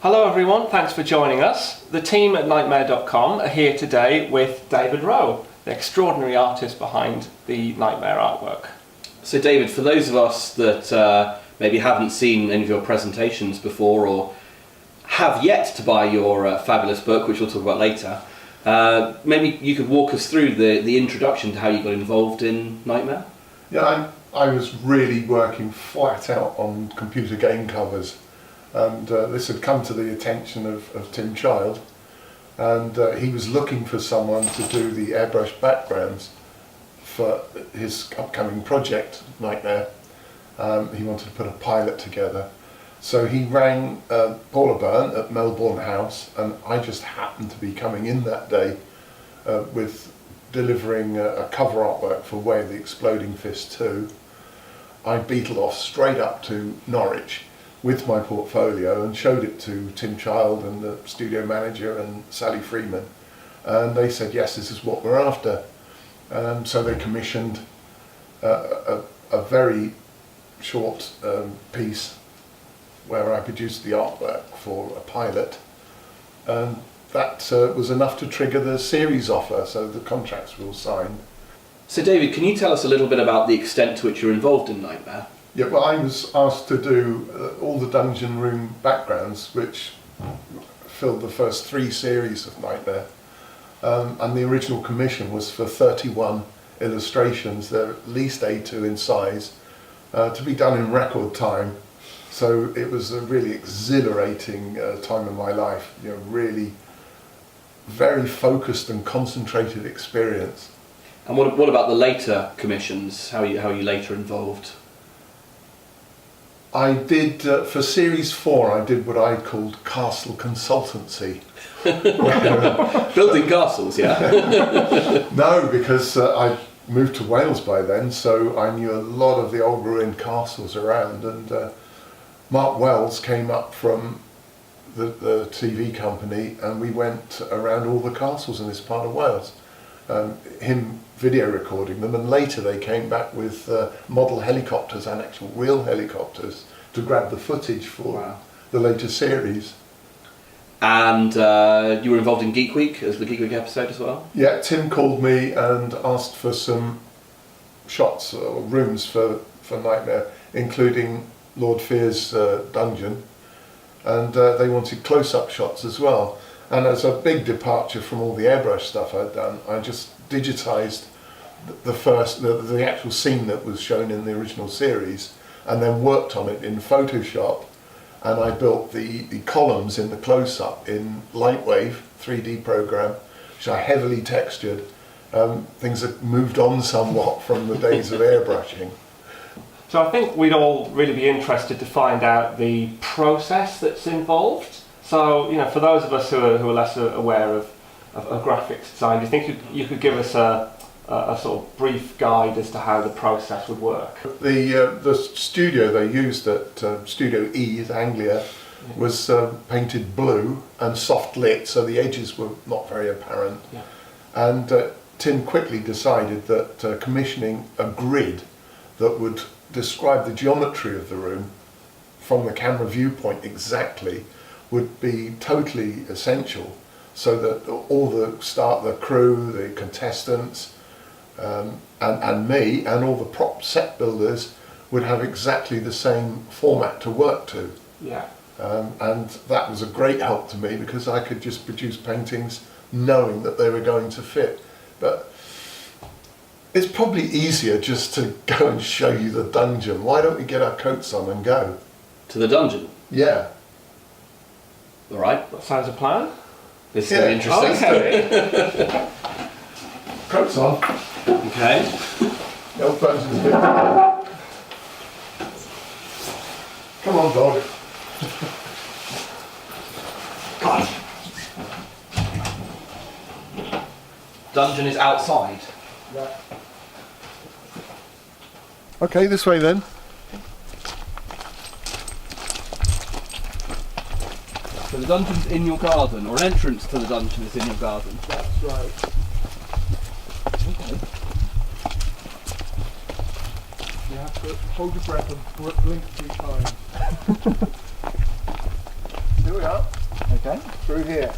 Hello everyone, thanks for joining us. The team at Knightmare.com are here today with David Rowe, the extraordinary artist behind the Knightmare artwork. So David, for those of us that maybe haven't seen any of your presentations before or have yet to buy your fabulous book, which we'll talk about later, maybe you could walk us through the introduction to how you got involved in Knightmare? Yeah, I was really working flat out on computer game covers, and this had come to the attention of Tim Child, and he was looking for someone to do the airbrush backgrounds for his upcoming project, Knightmare. He wanted to put a pilot together. So he rang Paula Byrne at Melbourne House, and I just happened to be coming in that day with delivering a cover artwork for Way of the Exploding Fist 2. I beetled off straight up to Norwich with my portfolio and showed it to Tim Child and the studio manager and Sally Freeman, and they said, yes, this is what we're after. So they commissioned a very short piece where I produced the artwork for a pilot, and that was enough to trigger the series offer, so the contracts were all signed. So David, can you tell us a little bit about the extent to which you're involved in Knightmare? Yeah, well, I was asked to do all the dungeon room backgrounds, which filled the first 3 series of Knightmare, and the original commission was for 31 illustrations. They're at least A2 in size, to be done in record time. So it was a really exhilarating time of my life, you know, really very focused and concentrated experience. And what about the later commissions? How are you later involved? I did, for series 4, I did what I called castle consultancy. Building castles, yeah? No, because I moved to Wales by then, so I knew a lot of the old ruined castles around, and Mark Wells came up from the TV company, and we went around all the castles in this part of Wales, him video recording them, and later they came back with model helicopters and actual real helicopters to grab the footage for the later series. And you were involved in Geek Week, as the Geek Week episode as well? Yeah, Tim called me and asked for some shots or rooms for Knightmare, including Lord Fear's dungeon, and they wanted close-up shots as well. And as a big departure from all the airbrush stuff I'd done, I just digitised the actual scene that was shown in the original series, and then worked on it in Photoshop, and I built the columns in the close-up in Lightwave 3D program, which I heavily textured. Things have moved on somewhat from the days of airbrushing. So I think we'd all really be interested to find out the process that's involved. So, you know, for those of us who are less aware of graphics design, do you think you could give us a sort of brief guide as to how the process would work? The studio they used at Studio E at Anglia was painted blue and soft lit, so the edges were not very apparent. Yeah. And Tim quickly decided that commissioning a grid that would describe the geometry of the room from the camera viewpoint exactly would be totally essential, so that all the crew, the contestants, and me, and all the prop set builders would have exactly the same format to work to. Yeah. And that was a great help to me, because I could just produce paintings knowing that they were going to fit. But it's probably easier just to go and show you the dungeon. Why don't we get our coats on and go? To the dungeon? Yeah. All right. That sounds a plan. This is very interesting. Okay. Coats on. Okay. The old dungeon's a bit. Come on, dog. God. Dungeon is outside. Yeah. Okay, this way then. So the dungeon's in your garden, or an entrance to the dungeon is in your garden? That's right. Okay. You have to hold your breath and blink 3 times. Here we are. Okay, through here.